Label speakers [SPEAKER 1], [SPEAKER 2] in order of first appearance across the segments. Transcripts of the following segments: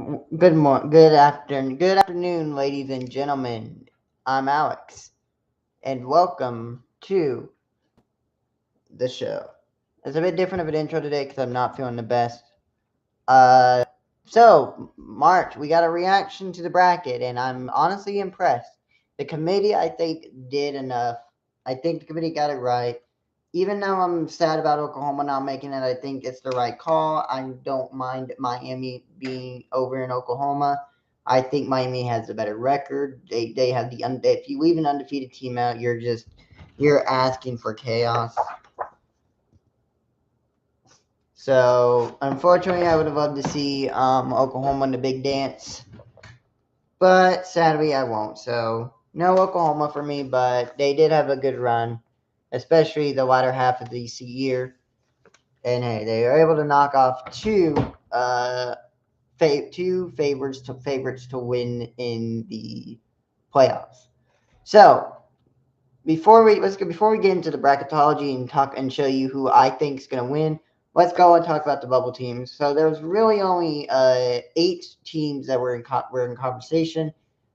[SPEAKER 1] Good afternoon, ladies and gentlemen. I'm Alex, and welcome to the show. It's a bit different of an intro today because I'm not feeling the best. March, we got a reaction to the bracket, and I'm honestly impressed. The committee, I think, did enough. I think the committee got it right. Even though I'm sad about Oklahoma not making it, I think it's the right call. I don't mind Miami being over in Oklahoma. I think Miami has a better record. They have if you leave an undefeated team out, you're asking for chaos. So unfortunately, I would have loved to see Oklahoma in the big dance, but sadly, I won't. So no Oklahoma for me, but they did have a good run, especially the latter half of the year. And hey, they are able to knock off two favorites to win in the playoffs. So before we get into the bracketology and talk and show you who I think is going to win, let's go and talk about the bubble teams. So there's really only 8 teams that were in conversation.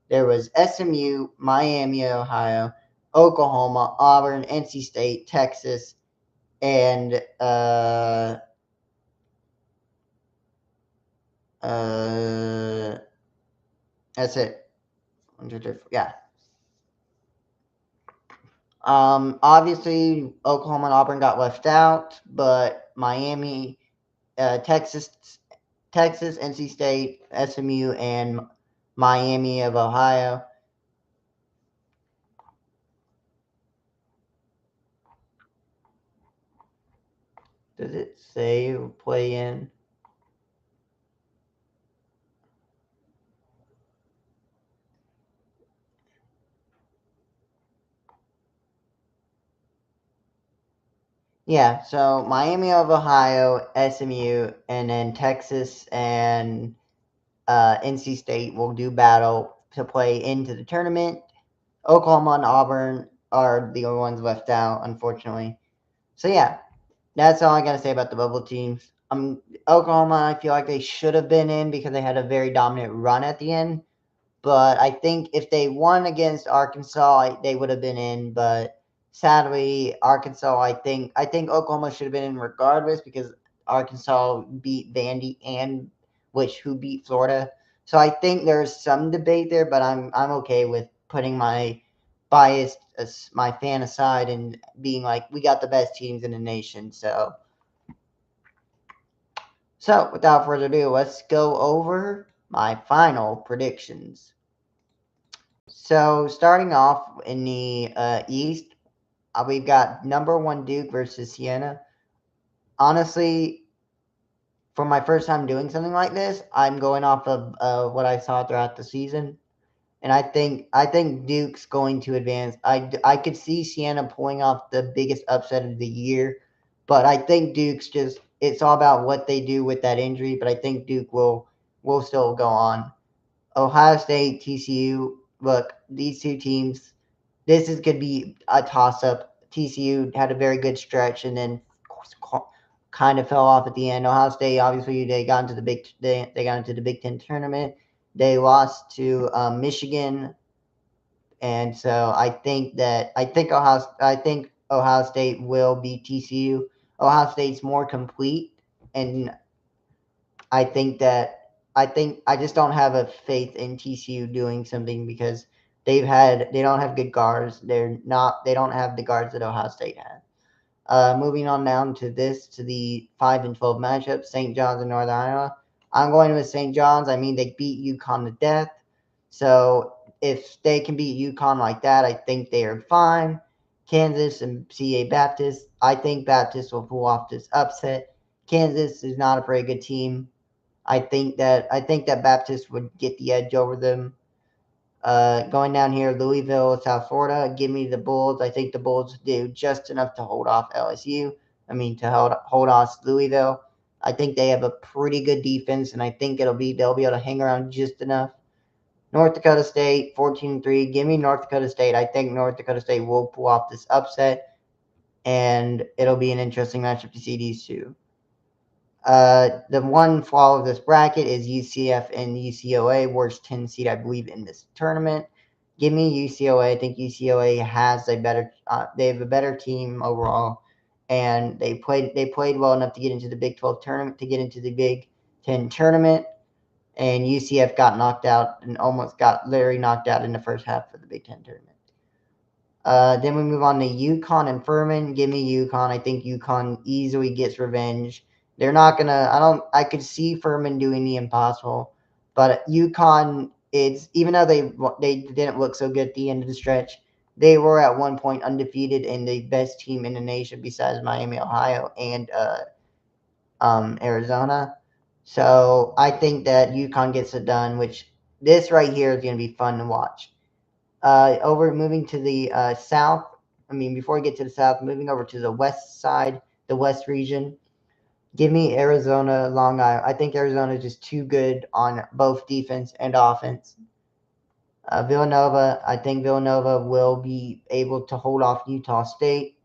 [SPEAKER 1] There was SMU, Miami, Ohio, Oklahoma, Auburn, NC State, Texas, and that's it. Yeah. Obviously, Oklahoma and Auburn got left out, but Miami, Texas, NC State, SMU, and Miami of Ohio. Does it say play in? Yeah, so Miami of Ohio, SMU, and then Texas and NC State will do battle to play into the tournament. Oklahoma and Auburn are the only ones left out, unfortunately. So yeah, that's all I gotta say about the bubble teams. Oklahoma, I feel like they should have been in because they had a very dominant run at the end. But I think if they won against Arkansas, they would have been in. But sadly, Arkansas, I think Oklahoma should have been in regardless because Arkansas beat Vandy and who beat Florida. So I think there's some debate there, but I'm okay with putting my bias, my fan aside, and being like we got the best teams in the nation. So without further ado, let's go over my final predictions. So starting off in the East, we've got number 1 Duke versus Siena. Honestly, for my first time doing something like this, I'm going off of what I saw throughout the season, and I think Duke's going to advance. I could see Siena pulling off the biggest upset of the year, but I think Duke's just it's all about what they do with that injury. But I think Duke will still go on. Ohio State, TCU. Look, these two teams. This is could be a toss up. TCU had a very good stretch and then kind of fell off at the end. Ohio State, obviously, they got into the Big Ten tournament. They lost to Michigan, and so I think Ohio State will beat TCU. Ohio State's more complete, and I just don't have a faith in TCU doing something because they don't have good guards. They don't have the guards that Ohio State has. Moving on down to the 5 and 12 matchup, St. John's and Northern Iowa. I'm going with St. John's. I mean, they beat UConn to death. So if they can beat UConn like that, I think they are fine. Kansas and CA Baptist. I think Baptist will pull off this upset. Kansas is not a very good team. I think that Baptist would get the edge over them. Going down here, Louisville, South Florida. Give me the Bulls. I think the Bulls do just enough to hold off LSU. I mean, to hold off Louisville. I think they have a pretty good defense, and I think they'll be able to hang around just enough. North Dakota State, 14-3. Give me North Dakota State. I think North Dakota State will pull off this upset, and it'll be an interesting matchup to see these two. The one flaw of this bracket is UCF and UCLA, worst 10 seed, I believe, in this tournament. Give me UCLA. I think UCLA has a better. They have a better team overall, and they played well enough to get into the Big 12 tournament, to get into the Big 10 tournament. And UCF got knocked out and almost got literally knocked out in the first half of the Big 10 tournament. Then we move on to UConn and Furman. Give me UConn. I think UConn easily gets revenge. They're not gonna. I could see Furman doing the impossible, but UConn. It's even though they didn't look so good at the end of the stretch. They were at one point undefeated and the best team in the nation besides Miami, Ohio, and Arizona. So I think that UConn gets it done. Which this right here is going to be fun to watch. Over moving to the south. I mean, before we get to the south, moving over to the west side, the west region. Give me Arizona, Long Island. I think Arizona is just too good on both defense and offense. Villanova, I think Villanova will be able to hold off Utah State,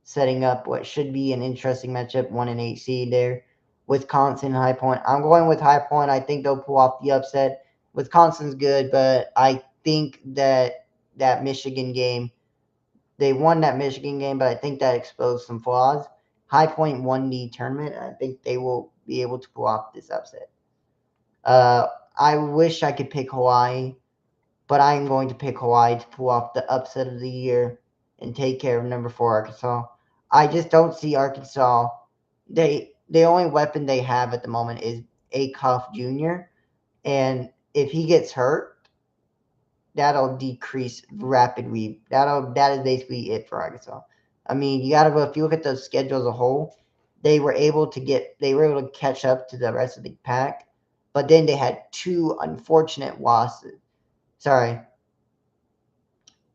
[SPEAKER 1] setting up what should be an interesting matchup, 1-8 seed there. Wisconsin, High Point. I'm going with High Point. I think they'll pull off the upset. Wisconsin's good, but I think that Michigan game, they won that Michigan game, but I think that exposed some flaws. High Point won the tournament. I think they will be able to pull off this upset. I wish I could pick Hawaii, but I am going to pick Hawaii to pull off the upset of the year and take care of number 4 Arkansas. I just don't see Arkansas. The only weapon they have at the moment is Acuff Jr. And if he gets hurt, that'll decrease rapidly. That is basically it for Arkansas. I mean, you gotta go. If you look at the schedule as a whole, they were able to catch up to the rest of the pack, but then they had 2 unfortunate losses. Sorry,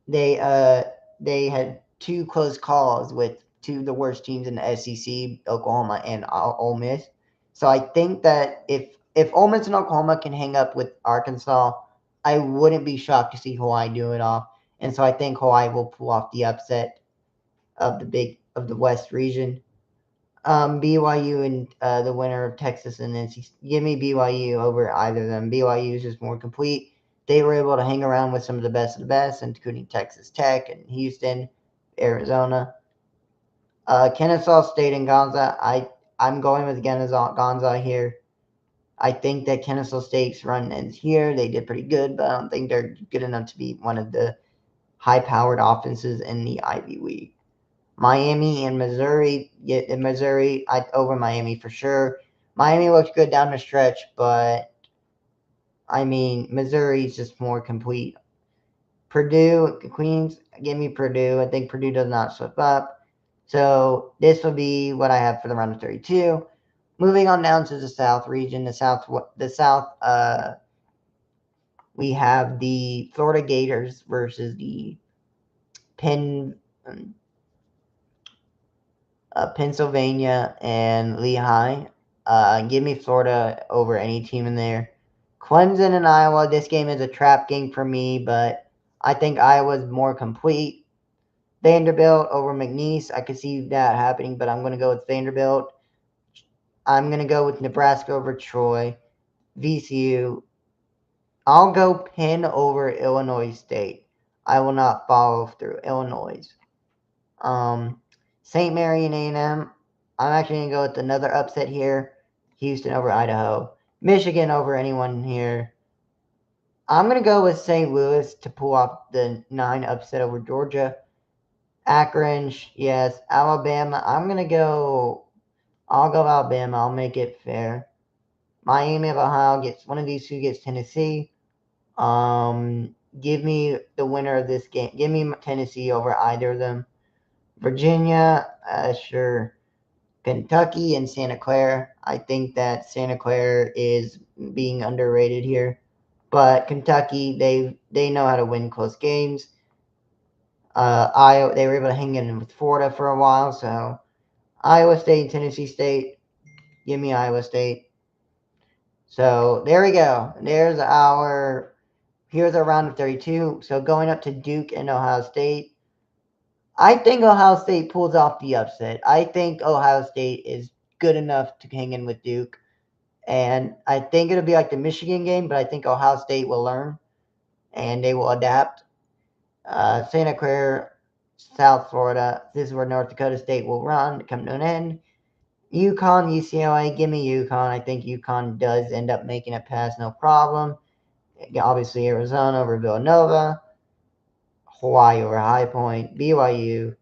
[SPEAKER 1] they had 2 close calls with 2 of the worst teams in the SEC, Oklahoma and Ole Miss. So I think that if Ole Miss and Oklahoma can hang up with Arkansas, I wouldn't be shocked to see Hawaii do it off. And so I think Hawaii will pull off the upset of the West region. BYU and the winner of Texas and NC. Give me BYU over either of them. BYU is just more complete. They were able to hang around with some of the best, including Texas Tech and Houston, Arizona. Kennesaw State and Gonza. I'm going with Gonza here. I think that Kennesaw State's run ends here. They did pretty good, but I don't think they're good enough to be one of the high-powered offenses in the Ivy League. Miami and Missouri. Missouri over Miami for sure. Miami looks good down the stretch, but I mean Missouri's just more complete. Purdue, Queens, give me Purdue. I think Purdue does not slip up. So this will be what I have for the round of 32. Moving on down to the South region, the South. We have the Florida Gators versus the Pennsylvania and Lehigh. Give me Florida over any team in there. Clemson and Iowa. This game is a trap game for me, but I think Iowa's more complete. Vanderbilt over McNeese. I could see that happening, but I'm going to go with Vanderbilt. I'm going to go with Nebraska over Troy. VCU. I'll go Penn over Illinois State. I will not follow through Illinois. St. Mary and A&M. I'm actually going to go with another upset here. Houston over Idaho. Michigan over anyone here. I'm going to go with St. Louis to pull off the 9 upset over Georgia. Akron, yes. Alabama. I'll go Alabama. I'll make it fair. Miami of Ohio gets one of these 2 gets Tennessee. Give me the winner of this game. Give me Tennessee over either of them. Virginia, sure. Kentucky and Santa Clara. I think that Santa Clara is being underrated here. But Kentucky, they know how to win close games. Iowa, they were able to hang in with Florida for a while. So Iowa State and Tennessee State. Give me Iowa State. So there we go. Here's our round of 32. So going up to Duke and Ohio State. I think Ohio State pulls off the upset. I think Ohio State is good enough to hang in with Duke. And I think it'll be like the Michigan game, but I think Ohio State will learn and they will adapt. Santa Clara, South Florida. This is where North Dakota State will run, come to an end. UConn, UCLA, give me UConn. I think UConn does end up making it past, no problem. Obviously, Arizona over Villanova, Hawaii over High Point, BYU,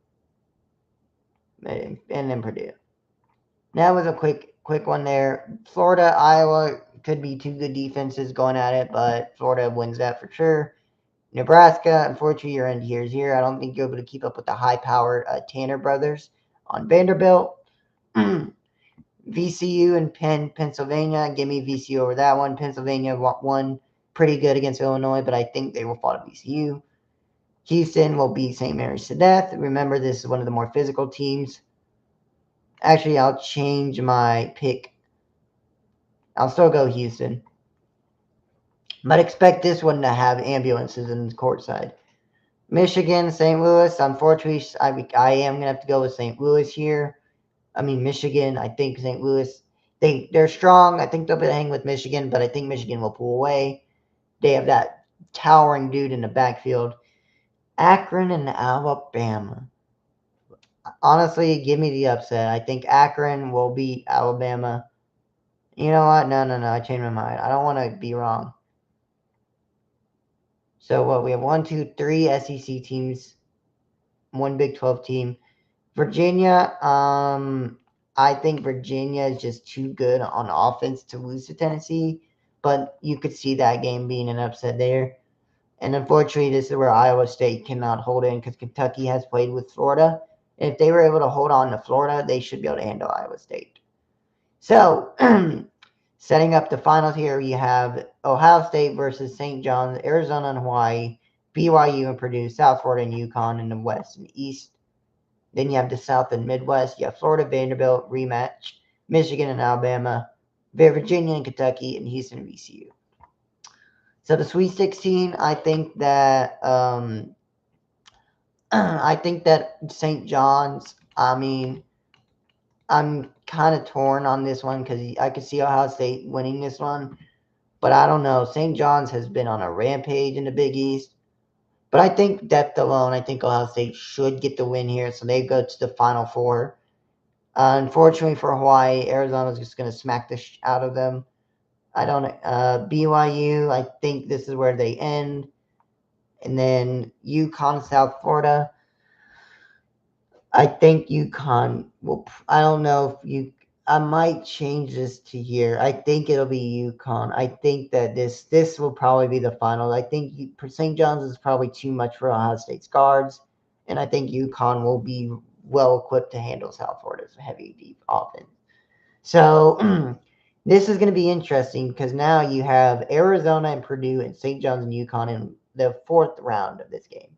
[SPEAKER 1] and then Purdue. That was a quick one there. Florida, Iowa could be two good defenses going at it, but Florida wins that for sure. Nebraska, unfortunately, your end here is here. I don't think you're able to keep up with the high-powered Tanner brothers on Vanderbilt. VCU and Penn, Pennsylvania. Give me VCU over that one. Pennsylvania won pretty good against Illinois, but I think they will fall to VCU. Houston will beat St. Mary's to death. Remember, this is one of the more physical teams. Actually, I'll change my pick. I'll still go Houston. But expect this one to have ambulances in the courtside. Michigan, St. Louis. Unfortunately, I am going to have to go with St. Louis here. I mean, Michigan. I think St. Louis, they're strong. I think they'll be hanging with Michigan, but I think Michigan will pull away. They have that towering dude in the backfield. Akron and Alabama. Honestly, give me the upset. I think Akron will beat Alabama. You know what? No. I changed my mind. I don't want to be wrong. So what? We have 1, 2, 3 SEC teams, one Big 12 team. Virginia, I think Virginia is just too good on offense to lose to Tennessee, but you could see that game being an upset there. And unfortunately, this is where Iowa State cannot hold in because Kentucky has played with Florida. And if they were able to hold on to Florida, they should be able to handle Iowa State. So, setting up the finals here, you have Ohio State versus St. John's, Arizona and Hawaii, BYU and Purdue, South Florida and UConn in the West and East. Then you have the South and Midwest. You have Florida, Vanderbilt, rematch, Michigan and Alabama, Virginia and Kentucky, and Houston and VCU. So the Sweet 16, I think that St. John's. I mean, I'm kind of torn on this one because I could see Ohio State winning this one, but I don't know. St. John's has been on a rampage in the Big East, but I think depth alone, I think Ohio State should get the win here, so they go to the Final Four. Unfortunately for Hawaii, Arizona's just going to smack the out of them. I don't BYU, I think this is where they end. And then UConn, South Florida. I think UConn will. I don't know if I might change this to here. I think it'll be UConn. I think that this will probably be the final. I think St. John's is probably too much for Ohio State's guards, and I think UConn will be well equipped to handle South Florida's heavy, deep offense. So this is going to be interesting because now you have Arizona and Purdue and St. John's and UConn in the fourth round of this game.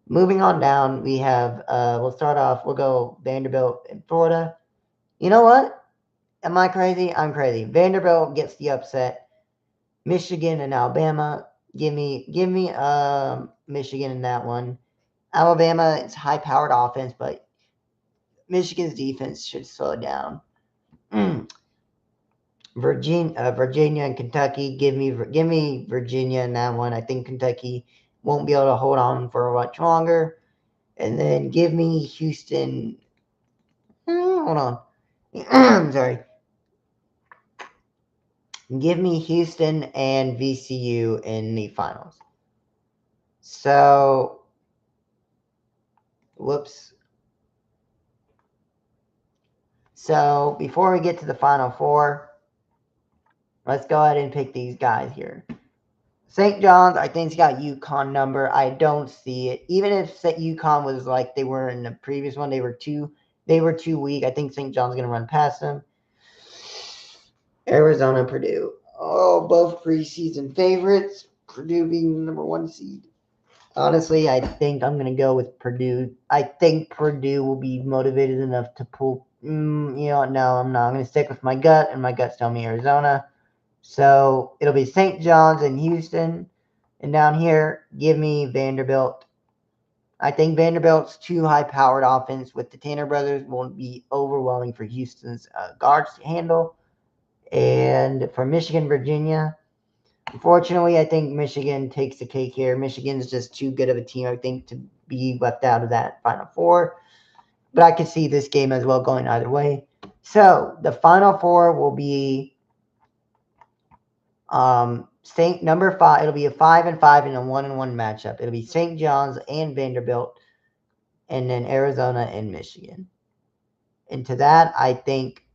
[SPEAKER 1] Moving on down, we have, we'll start off, we'll go Vanderbilt and Florida. You know what? Am I crazy? I'm crazy. Vanderbilt gets the upset. Michigan and Alabama. Give me Michigan in that one. Alabama, it's high-powered offense, but Michigan's defense should slow down. Virginia and Kentucky. Give me Virginia in that one. I think Kentucky won't be able to hold on for much longer. And then give me Houston. Hold on. I'm sorry. Give me Houston and VCU in the finals. So, whoops. So, before we get to the Final Four, let's go ahead and pick these guys here. St. John's, I think, has got UConn number. I don't see it. Even if UConn was like they were in the previous one, they were too weak. I think St. John's going to run past them. Arizona, Purdue. Oh, both preseason favorites. Purdue being the number 1 seed. Honestly, I think I'm going to go with Purdue. I think Purdue will be motivated enough to pull. No, I'm not. I'm going to stick with my gut, and my gut's telling me Arizona. So it'll be St. John's and Houston. And down here, give me Vanderbilt. I think Vanderbilt's too high-powered offense with the Tanner brothers will be overwhelming for Houston's guards to handle. And for Michigan, Virginia, unfortunately, I think Michigan takes the cake here. Michigan's just too good of a team, I think, to be left out of that Final Four. But I could see this game as well going either way. So the Final Four will be St. number 5. It'll be a 5-5 and a 1-1 matchup. It'll be St. John's and Vanderbilt, and then Arizona and Michigan. And to that, I think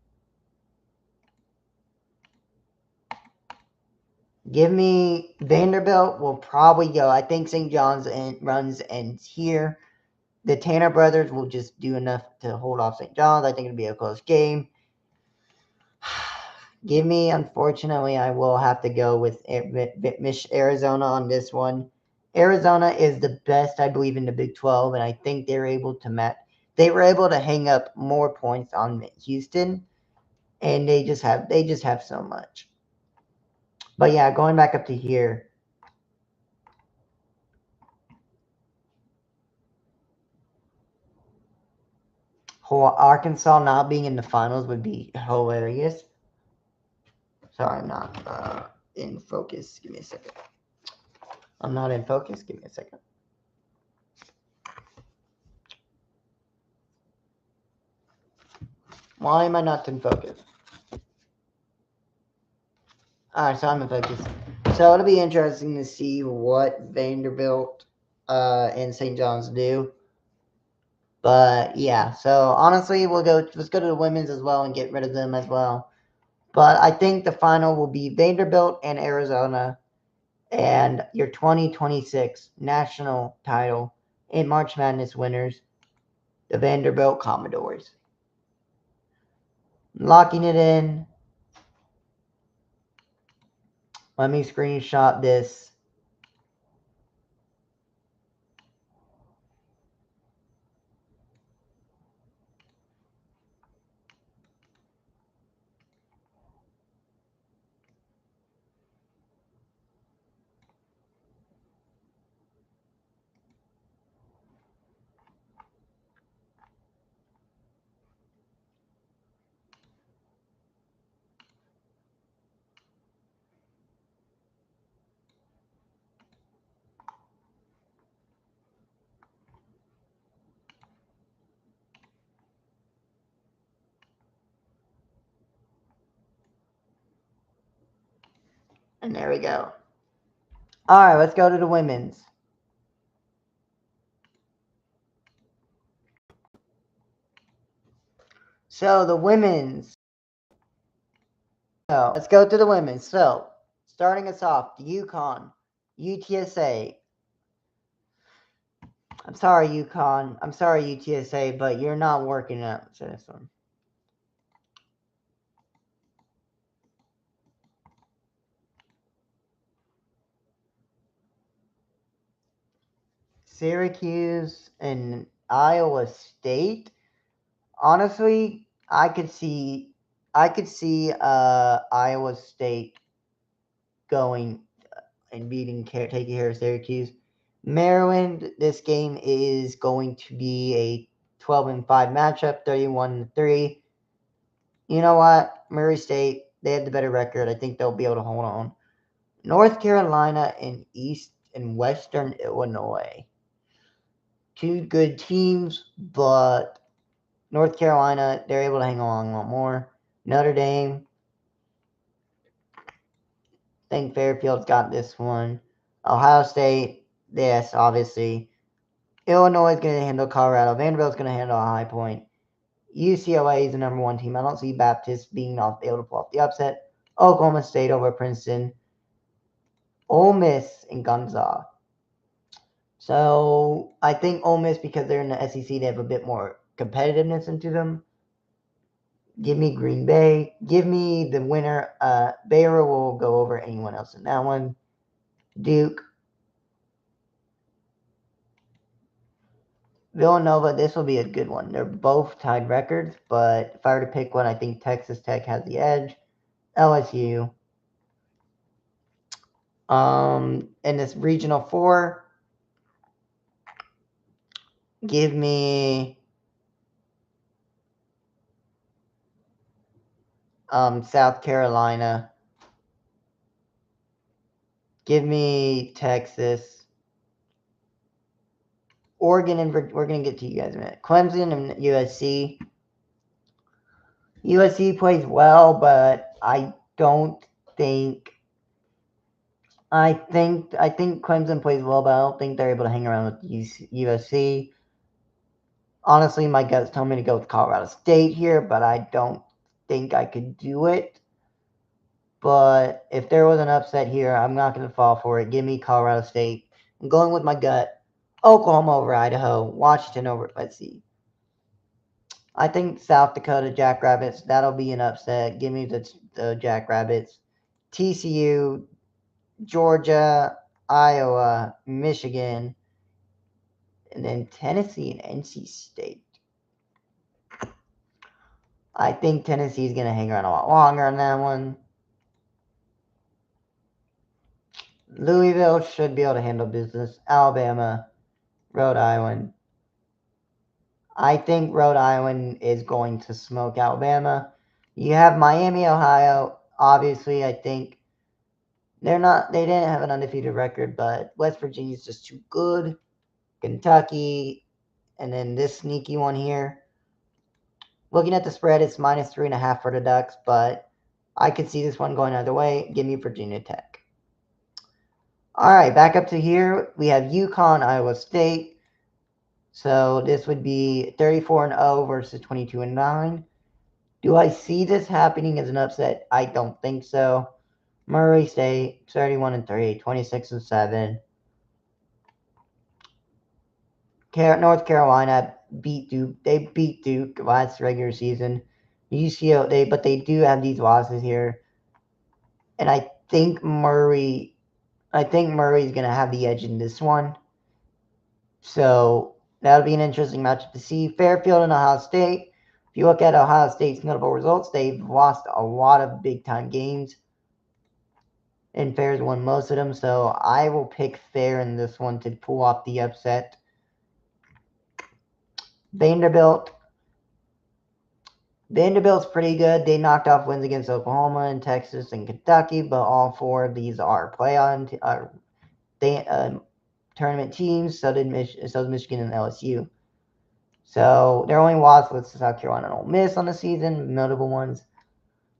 [SPEAKER 1] give me Vanderbilt will probably go. I think St. John's ends here. The Tanner brothers will just do enough to hold off St. John's. I think it'll be a close game. Give me, unfortunately, I will have to go with Arizona on this one. Arizona is the best, I believe, in the Big 12, and I think they're able to match. They were able to hang up more points on Houston, and they just have so much. But yeah, going back up to here. Arkansas not being in the finals would be hilarious. Sorry, I'm not in focus. Give me a second. I'm not in focus. Give me a second. Why am I not in focus? Alright, so I'm in focus. So it'll be interesting to see what Vanderbilt and St. John's do. But yeah, so honestly, let's go to the women's as well and get rid of them as well. But I think the final will be Vanderbilt and Arizona and your 2026 national title and March Madness winners, the Vanderbilt Commodores. Locking it in. Let me screenshot this. And there we go. All right, let's go to the women's. So the women's. So let's go to the women's. So starting us off, UConn, UTSA. I'm sorry, UConn. I'm sorry, UTSA, but you're not working out to this one. Syracuse and Iowa State. Honestly, I could see Iowa State going and taking care of Syracuse. Maryland, this game is going to be a 12-5 matchup, 31-3. You know what? Murray State, they have the better record. I think they'll be able to hold on. North Carolina and East and Western Illinois. Two good teams, but North Carolina, they're able to hang on a lot more. Notre Dame, I think Fairfield's got this one. Ohio State, yes, obviously. Illinois is going to handle Colorado. Vanderbilt's going to handle a High Point. UCLA is the number 1 team. I don't see Baptist being able to pull off the upset. Oklahoma State over Princeton. Ole Miss and Gonzaga. So I think Ole Miss, because they're in the SEC, they have a bit more competitiveness into them. Give me Green Bay. Give me the winner. Baylor will go over anyone else in that one. Duke. Villanova, this will be a good one. They're both tied records, but if I were to pick one, I think Texas Tech has the edge. LSU. In this regional 4, Give me South Carolina. Give me Texas. Oregon and we're gonna get to you guys in a minute. Clemson and USC. USC plays well, but I don't think. I think Clemson plays well, but I don't think they're able to hang around with USC. Honestly, my gut's telling me to go with Colorado State here, but I don't think I could do it. But if there was an upset here, I'm not going to fall for it. Give me Colorado State. I'm going with my gut. Oklahoma over Idaho. Washington over, let's see. I think South Dakota Jackrabbits, that'll be an upset. Give me the Jackrabbits. TCU, Georgia, Iowa, Michigan, and then Tennessee and NC State. I think Tennessee's going to hang around a lot longer on that one. Louisville should be able to handle business. Alabama, Rhode Island. I think Rhode Island is going to smoke Alabama. You have Miami, Ohio. Obviously, I think they didn't have an undefeated record, but West Virginia's just too good. Kentucky, and then this sneaky one here. Looking at the spread, it's -3.5 for the Ducks, but I could see this one going either way. Give me Virginia Tech. All right, back up to here. We have UConn, Iowa State. So this would be 34-0 versus 22-9. Do I see this happening as an upset? I don't think so. Murray State, 31-3, 26-7. North Carolina beat Duke. They beat Duke last regular season. UCLA, but they do have these losses here, and I think Murray's gonna have the edge in this one. So that'll be an interesting matchup to see. Fairfield and Ohio State. If you look at Ohio State's notable results, they've lost a lot of big time games, and Fair's won most of them. So I will pick Fair in this one to pull off the upset. Vanderbilt's pretty good. They knocked off wins against Oklahoma and Texas and Kentucky, but all four of these are tournament teams. So did Michigan and LSU. So their only loss was South Carolina and Ole Miss on the season, notable ones.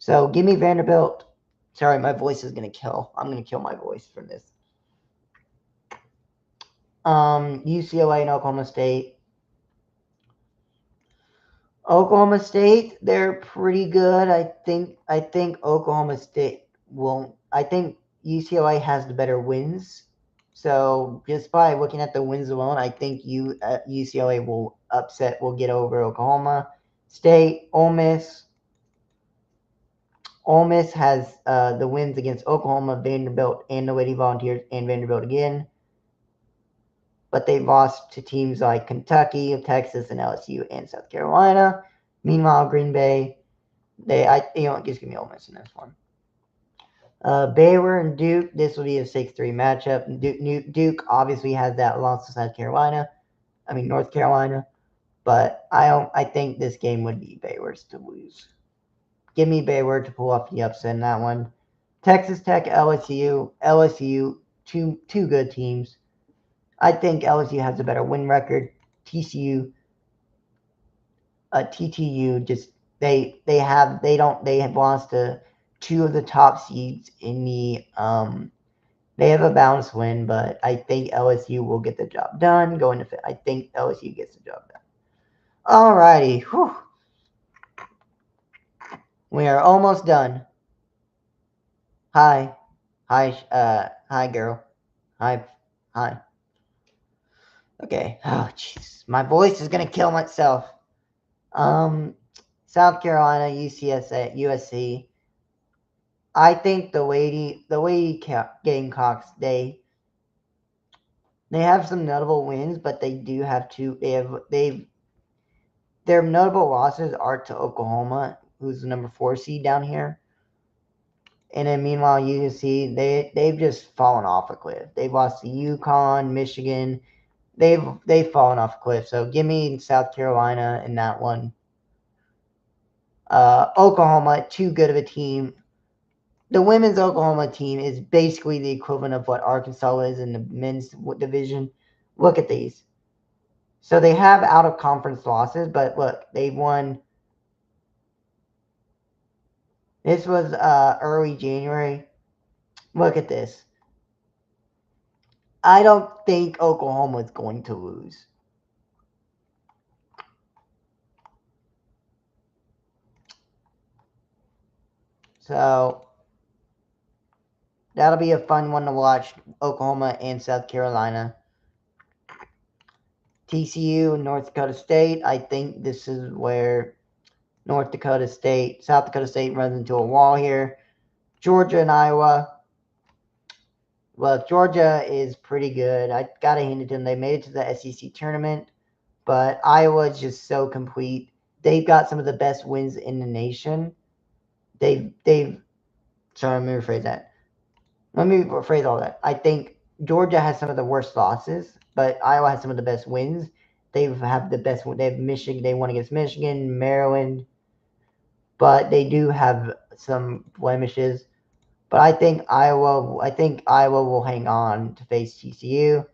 [SPEAKER 1] So give me Vanderbilt. Sorry, my voice is gonna kill. I'm gonna kill my voice from this. UCLA and Oklahoma State. Oklahoma State, they're pretty good. I think Oklahoma State won't. I think UCLA has the better wins. So just by looking at the wins alone, I think UCLA will get over Oklahoma State. Ole Miss. Ole Miss has the wins against Oklahoma, Vanderbilt, and the Lady Volunteers, and Vanderbilt again. But they lost to teams like Kentucky, Texas, and LSU, and South Carolina. Meanwhile, Green Bay, just give me Ole Miss in this one. Baylor and Duke, this will be a 6-3 matchup. Duke obviously has that loss to North Carolina, but I think this game would be Baylor's to lose. Give me Baylor to pull off the upset in that one. Texas Tech, LSU, two good teams. I think LSU has a better win record. TTU just they have lost to two of the top seeds in the they have a balanced win, but I think LSU will get the job done. I think LSU gets the job done. Alrighty. Whew. We are almost done. Hi, girl. Hi. Okay. Oh, jeez. My voice is gonna kill myself. South Carolina, USC. I think the Lady Gamecocks, they have some notable wins, but they do have their notable losses are to Oklahoma, who's the number 4 seed down here. And then meanwhile, USC, they've just fallen off a cliff. They've lost to UConn, Michigan, they've fallen off a cliff. So give me South Carolina in that one. Oklahoma, too good of a team. The women's Oklahoma team is basically the equivalent of what Arkansas is in the men's division. Look at these. So they have out of conference losses, but look, they won. This was early January. Look at this. I don't think Oklahoma is going to lose. So that'll be a fun one to watch. Oklahoma and South Carolina. TCU and North Dakota State. I think this is where South Dakota State runs into a wall here. Georgia and Iowa. Well, Georgia is pretty good. I gotta hand it to them. They made it to the SEC tournament, but Iowa is just so complete. They've got some of the best wins in the nation. They've. Sorry, let me rephrase that. Let me rephrase all that. I think Georgia has some of the worst losses, but Iowa has some of the best wins. They have the best. They have Michigan. They won against Michigan, Maryland, but they do have some blemishes. But I think Iowa will hang on to face TCU.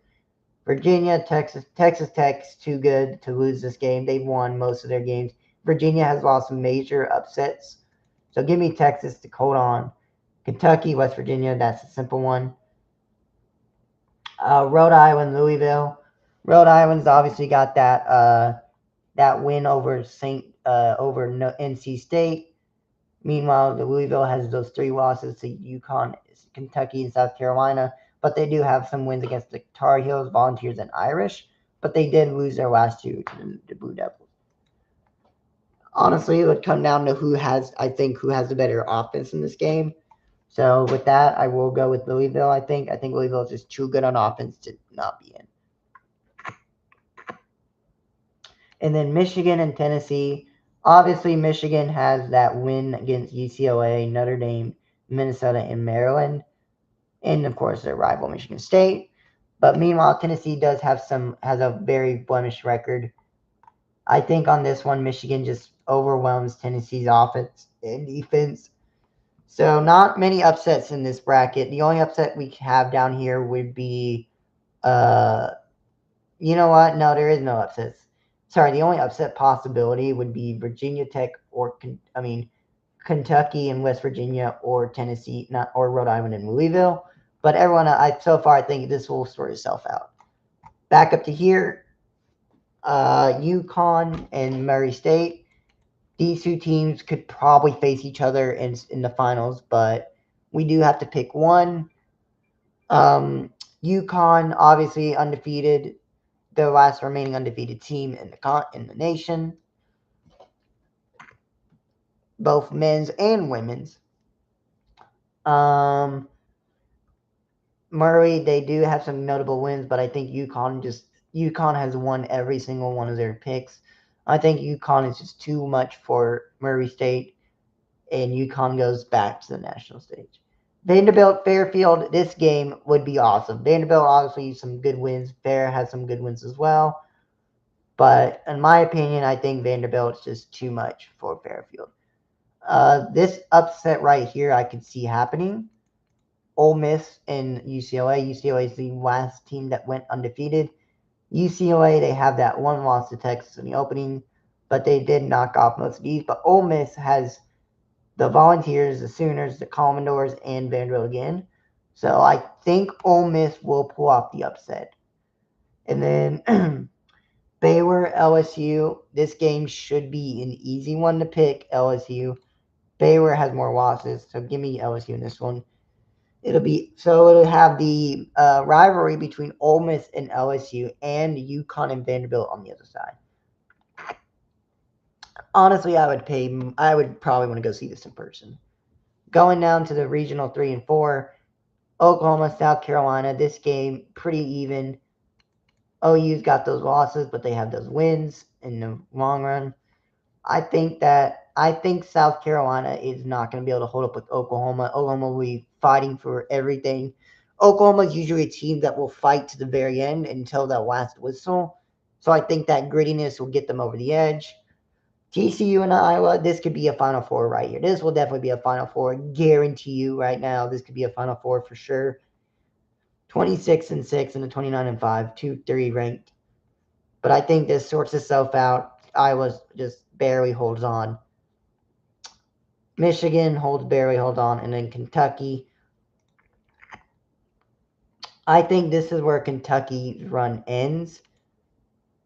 [SPEAKER 1] Virginia, Texas Tech's too good to lose this game. They've won most of their games. Virginia has lost some major upsets. So give me Texas to hold on. Kentucky, West Virginia, that's a simple one. Rhode Island, Louisville. Rhode Island's obviously got that win over NC State. Meanwhile, the Louisville has those 3 losses to UConn, Kentucky, and South Carolina. But they do have some wins against the Tar Heels, Volunteers, and Irish. But they did lose their last 2 to the Blue Devils. Honestly, it would come down to who has the better offense in this game. So with that, I will go with Louisville. I think Louisville is just too good on offense to not be in. And then Michigan and Tennessee. Obviously, Michigan has that win against UCLA, Notre Dame, Minnesota, and Maryland, and of course their rival Michigan State. But meanwhile, Tennessee has a very blemished record. I think on this one, Michigan just overwhelms Tennessee's offense and defense. So not many upsets in this bracket. The only upset we have down here would be, you know what? No, there is no upsets. Sorry, the only upset possibility would be Virginia Tech Kentucky and West Virginia, or Tennessee, or Rhode Island and Louisville. But everyone, so far, I think this will sort itself out. Back up to here, UConn and Murray State. These 2 teams could probably face each other in the finals, but we do have to pick one. UConn, obviously undefeated, the last remaining undefeated team in the nation, both men's and women's. Murray, they do have some notable wins, but I think UConn has won every single one of their picks. I think UConn is just too much for Murray State, and UConn goes back to the national stage. Vanderbilt, Fairfield, this game would be awesome. Vanderbilt obviously some good wins. Fair has some good wins as well. But in my opinion, I think Vanderbilt's just too much for Fairfield. This upset right here I could see happening. Ole Miss and UCLA. UCLA is the last team that went undefeated. UCLA, they have that one loss to Texas in the opening, but they did knock off most of these. But Ole Miss has the Volunteers, the Sooners, the Commodores, and Vanderbilt again. So I think Ole Miss will pull off the upset. And then Baylor, LSU. This game should be an easy one to pick, LSU. Baylor has more losses, so give me LSU in this one. It'll have the rivalry between Ole Miss and LSU, and UConn and Vanderbilt on the other side. Honestly, I would probably want to go see this in person. Going down to the regional 3 and 4, Oklahoma, South Carolina. This game pretty even. OU's got those losses, but they have those wins in the long run. I think South Carolina is not going to be able to hold up with Oklahoma. Oklahoma will be fighting for everything. Oklahoma is usually a team that will fight to the very end until that last whistle. So I think that grittiness will get them over the edge. TCU and Iowa, this could be a Final Four right here. This will definitely be a Final Four. Guarantee you right now, this could be a Final Four for sure. 26-6 and a 29-5, 2-3 ranked. But I think this sorts itself out. Iowa just barely holds on. Michigan barely holds on, and then Kentucky. I think this is where Kentucky's run ends.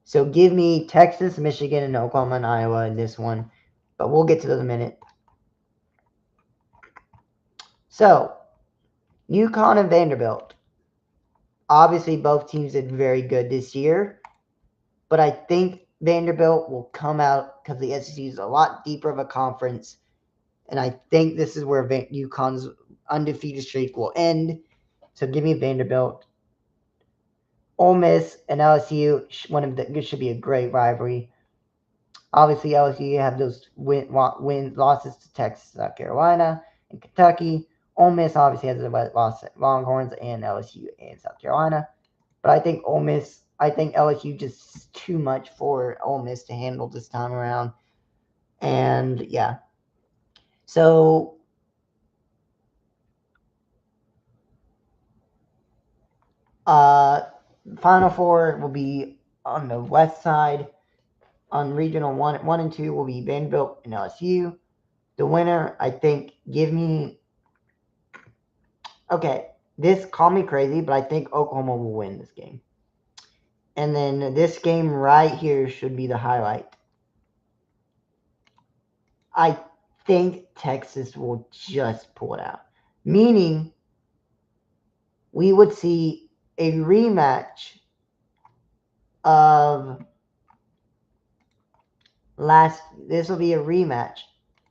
[SPEAKER 1] So give me Texas, Michigan, and Oklahoma and Iowa in this one. But we'll get to those in a minute. So, UConn and Vanderbilt. Obviously, both teams did very good this year. But I think Vanderbilt will come out because the SEC is a lot deeper of a conference. And I think this is where UConn's undefeated streak will end. So give me Vanderbilt. Ole Miss and LSU, this should be a great rivalry. Obviously, LSU have those losses to Texas, South Carolina, and Kentucky. Ole Miss obviously has a loss at Longhorns and LSU and South Carolina. But I think LSU just too much for Ole Miss to handle this time around. And yeah. So Final Four will be on the west side. On regional 1 and 2 will be Vanderbilt and LSU. The winner, I think, okay, this call me crazy, but I think Oklahoma will win this game. And then this game right here should be the highlight. I think Texas will just pull it out. Meaning, we would see a rematch of this will be a rematch.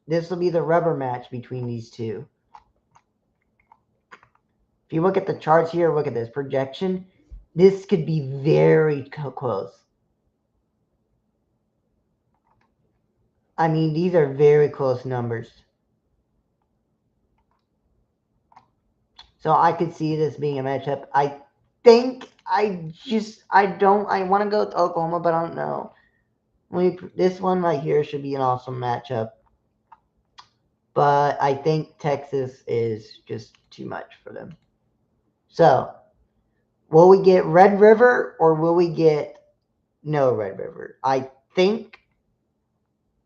[SPEAKER 1] This will be the rubber match between these two. If you look at the charts here, look at this projection. This could be very close. I mean, these are very close numbers. So I could see this being a matchup. I want to go with Oklahoma, but I don't know. This one right here should be an awesome matchup. But I think Texas is just too much for them. So, will we get Red River or will we get no Red River? I think,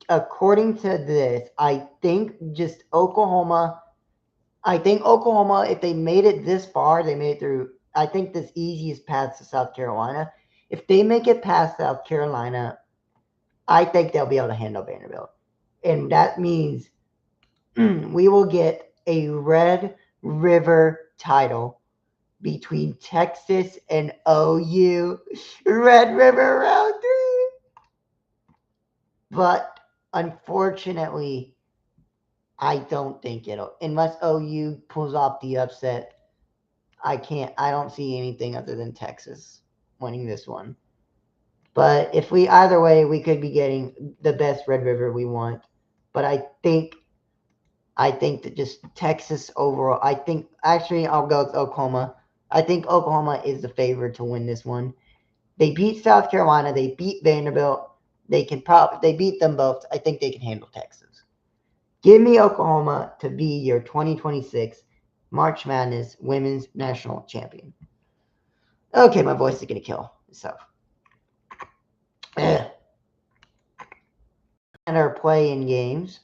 [SPEAKER 1] according to this, I think Oklahoma, if they made it this far, they made it through, I think this easiest path to South Carolina. If they make it past South Carolina, I think they'll be able to handle Vanderbilt. And that means we will get a Red River title between Texas and OU. Red River round 3. But unfortunately, I don't think unless OU pulls off the upset, I don't see anything other than Texas winning this one. But either way, we could be getting the best Red River we want. But I think that just Texas overall, I'll go with Oklahoma. I think Oklahoma is the favorite to win this one. They beat South Carolina. They beat Vanderbilt. They beat them both. I think they can handle Texas. Give me Oklahoma to be your 2026 March Madness Women's National Champion. Okay, my voice is going to kill itself. And our play-in games.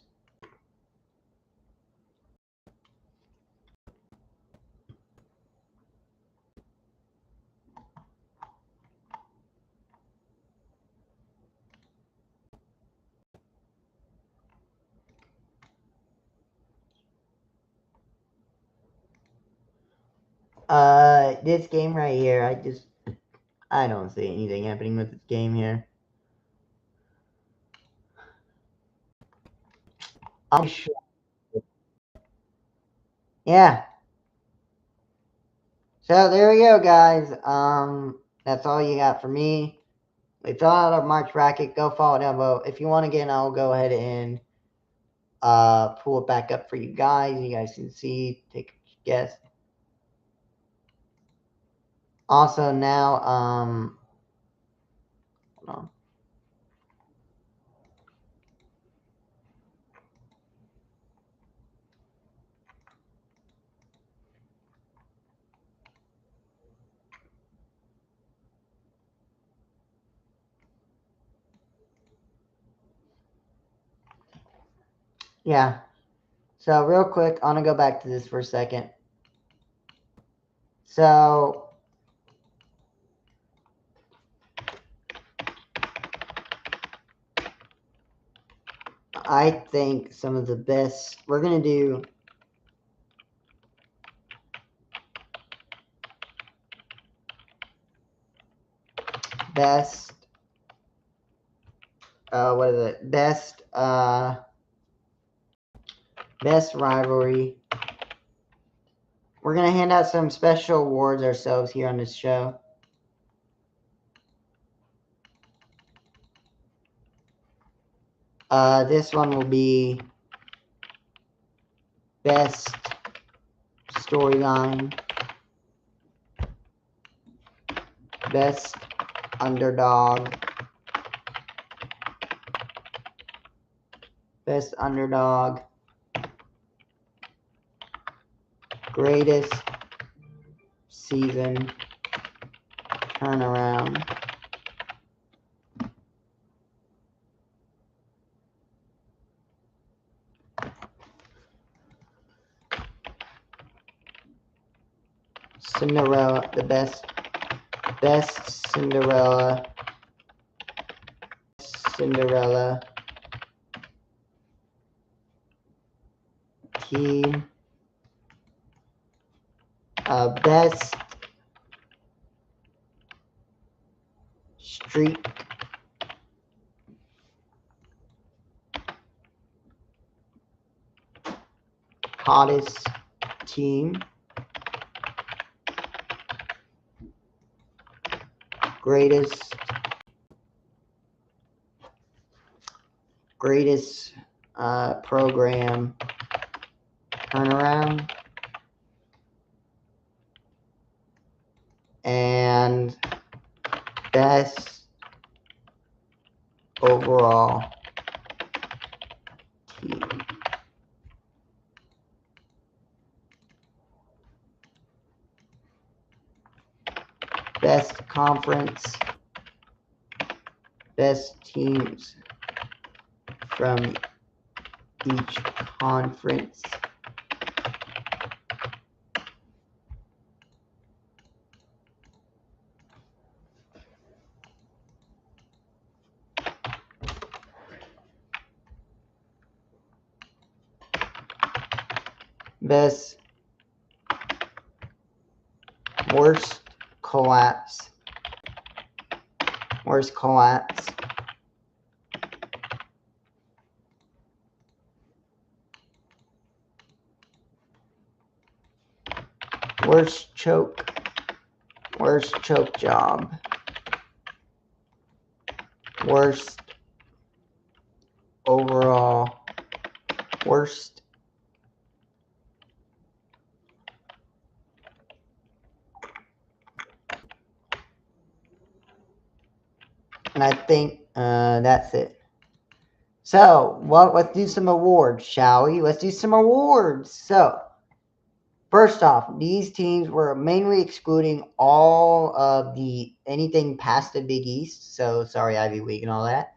[SPEAKER 1] This game right here, I don't see anything happening with this game here. I'm sure. Yeah. So there we go, guys. That's all you got for me. We fill out our March bracket. Go follow down below. If you want again, I'll go ahead and pull it back up for you guys. You guys can see, take a guess. Also now, hold on. Yeah. So real quick, I want to go back to this for a second. So I think some of the best, we're going to do best, what is it? Best rivalry. We're going to hand out some special awards ourselves here on this show. This one will be best storyline, best underdog, greatest season turnaround, Cinderella, the best Cinderella team, best streak, hottest team, greatest program turnaround, and best overall team. Best conference, best teams from each conference. Best worst collapse. Worst collapse. Worst choke job. Worst overall. Worst. And I think that's it. So, well, let's do some awards, shall we? Let's do some awards. So, first off, these teams were mainly excluding all of the anything past the Big East. So, sorry, Ivy League and all that.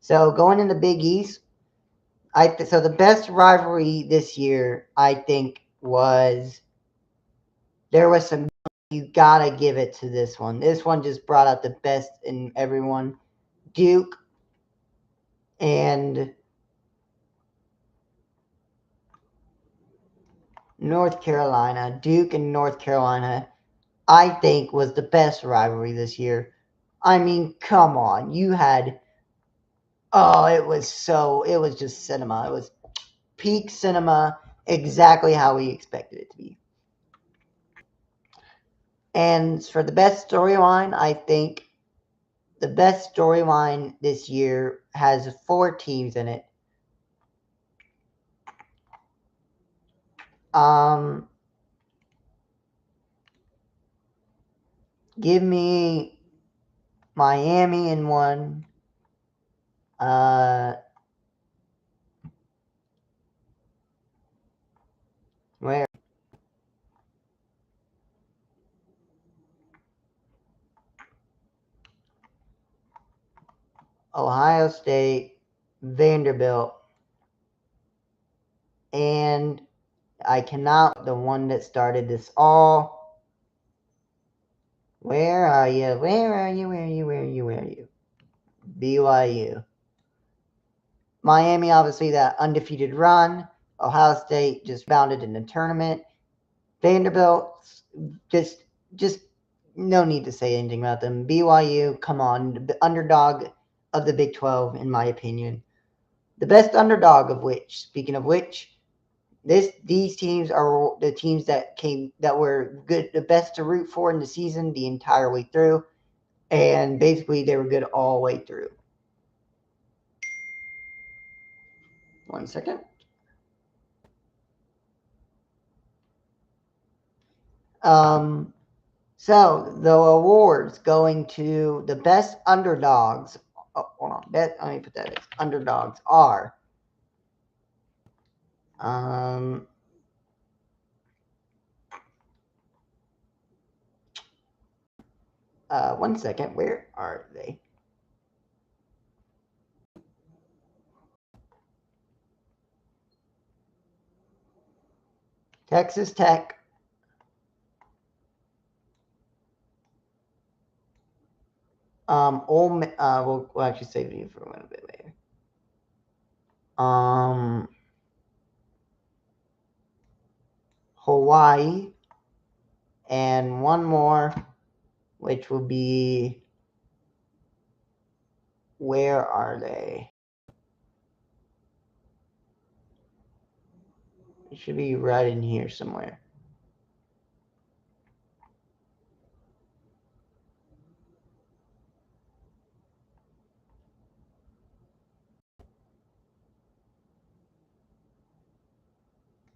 [SPEAKER 1] So, going in the Big East, so the best rivalry this year, I think, was there was some. You gotta give it to this one. This one just brought out the best in everyone. Duke and North Carolina. Duke and North Carolina, I think, was the best rivalry this year. I mean, come on. You had, it was just cinema. It was peak cinema, exactly how we expected it to be. And for the best storyline, I think the best storyline this year has 4 teams in it. Give me Miami in 1. Where? Ohio State, Vanderbilt, and I cannot, the one that started this all. Where are you? Where are you? Where are you? Where are you? Where are you? BYU. Miami, obviously, that undefeated run. Ohio State just bounded in the tournament. Vanderbilt, just no need to say anything about them. BYU, come on, the underdog of the Big 12, in my opinion. The best underdog of which, speaking of which, these teams are the teams that were good, the best to root for in the season the entire way through, and basically they were good all the way through. 1 second. So the awards going to the best underdogs. Oh, hold on. Let me put that as underdogs are. 1 second. Where are they? Texas Tech. We'll actually save you for a little bit later. Hawaii, and one more, which will be, where are they? It should be right in here somewhere.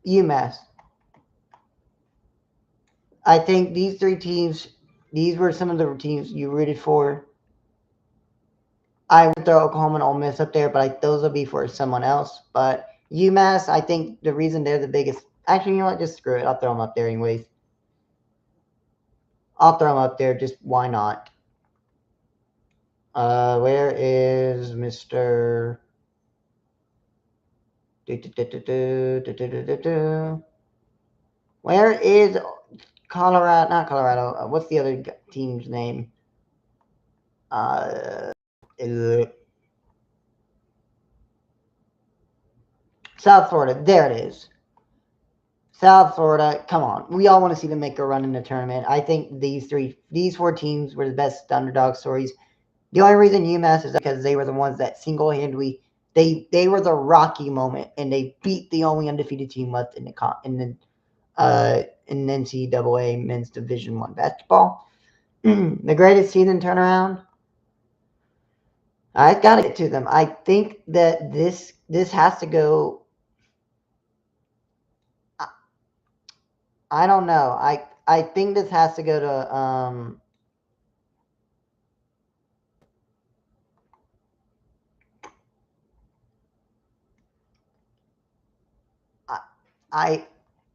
[SPEAKER 1] UMass. I think these 3 teams, these were some of the teams you rooted for. I would throw Oklahoma and Ole Miss up there, but those will be for someone else. But UMass, I think the reason they're the biggest. Actually, you know what? Just screw it. I'll throw them up there anyways. I'll throw them up there. Just why not? Where is Mr. Where is Colorado? Not Colorado. What's the other team's name? South Florida. There it is. South Florida. Come on. We all want to see them make a run in the tournament. I think these 4 teams were the best underdog stories. The only reason UMass is because they were the ones that single-handedly they were the Rocky moment, and they beat the only undefeated team left in the NCAA Men's Division I basketball. The greatest season turnaround. I've got to get to them. I think that this has to go. I don't know. I think this has to go to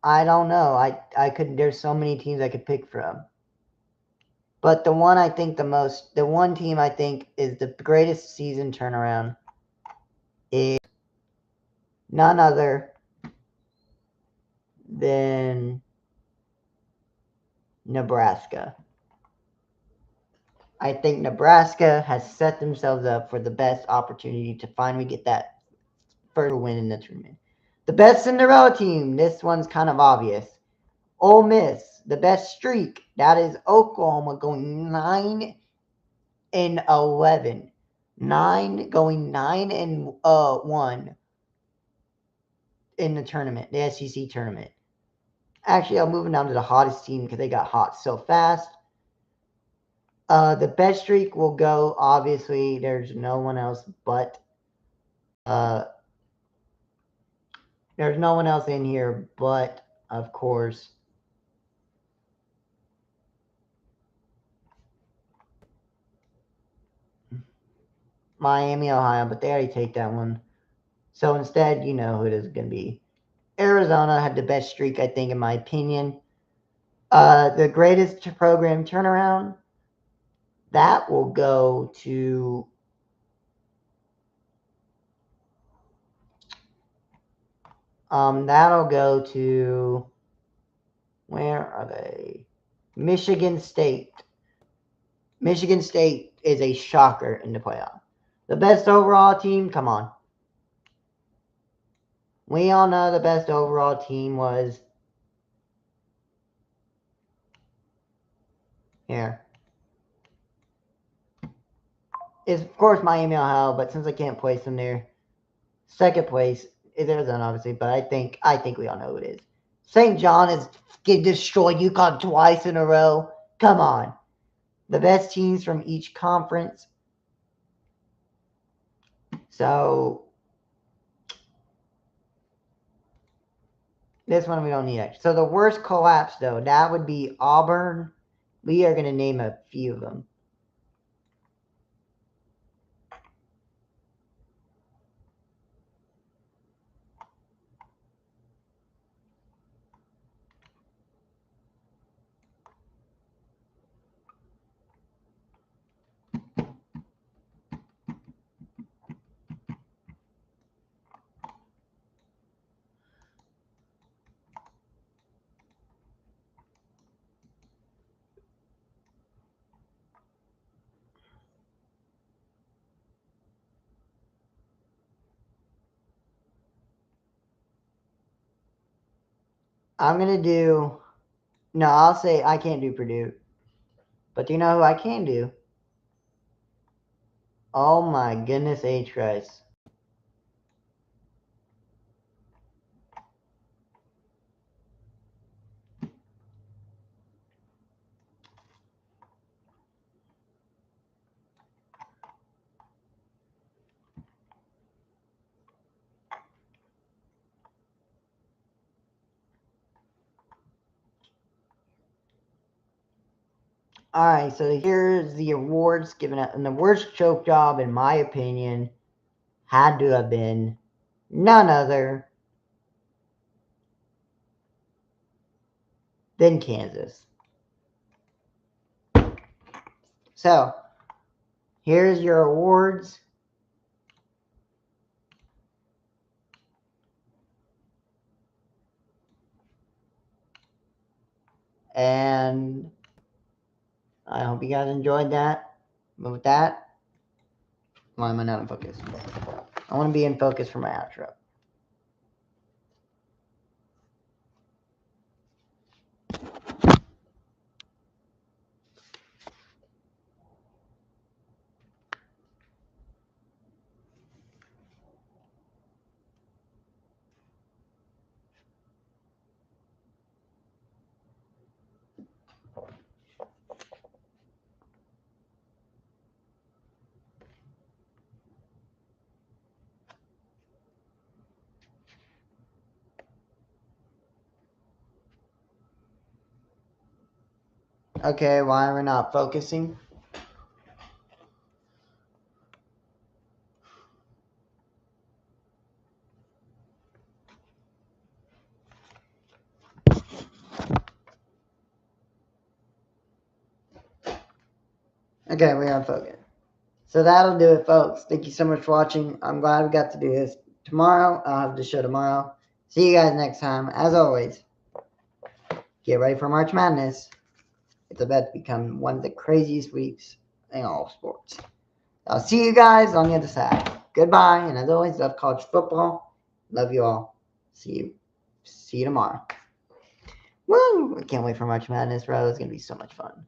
[SPEAKER 1] I don't know. I could. There's so many teams I could pick from. But the one team I think is the greatest season turnaround is none other than Nebraska. I think Nebraska has set themselves up for the best opportunity to finally get that first win in the tournament. The best Cinderella team, this one's kind of obvious. Ole Miss, the best streak, that is Oklahoma going 9-11. 9-1 in the tournament, the SEC tournament. Actually, I'm moving down to the hottest team because they got hot so fast. The best streak will go, obviously, there's no one else but there's no one else in here but, of course, Miami, Ohio, but they already take that one. So instead, you know who it is going to be. Arizona had the best streak, I think, in my opinion. The greatest program turnaround, that will go to that'll go to, where are they? Michigan State. Michigan State is a shocker in the playoff. The best overall team, come on. We all know the best overall team was here. It's of course Miami, Ohio, but since I can't place them there, second place is Arizona, obviously. But I think we all know who it is. St. John has destroyed UConn twice in a row. Come on, the best teams from each conference. So this one we don't need extra. So the worst collapse though, that would be Auburn. We are going to name a few of them. I'm going to do, no, I'll say I can't do Purdue. But do you know who I can do? Oh my goodness, H. Christ. Alright, so here's the awards given out. And the worst choke job, in my opinion, had to have been none other than Kansas. So, here's your awards. And I hope you guys enjoyed that. But with that, why am I not in focus? I want to be in focus for my outro. Okay, why are we not focusing? Okay, we are focused. So that'll do it, folks. Thank you so much for watching. I'm glad we got to do this. Tomorrow, I'll have the show tomorrow. See you guys next time. As always, get ready for March Madness. It's about to become one of the craziest weeks in all sports. I'll see you guys on the other side. Goodbye, and as always, love college football. Love you all. See you tomorrow. Woo! I can't wait for March Madness, bro. It's gonna be so much fun.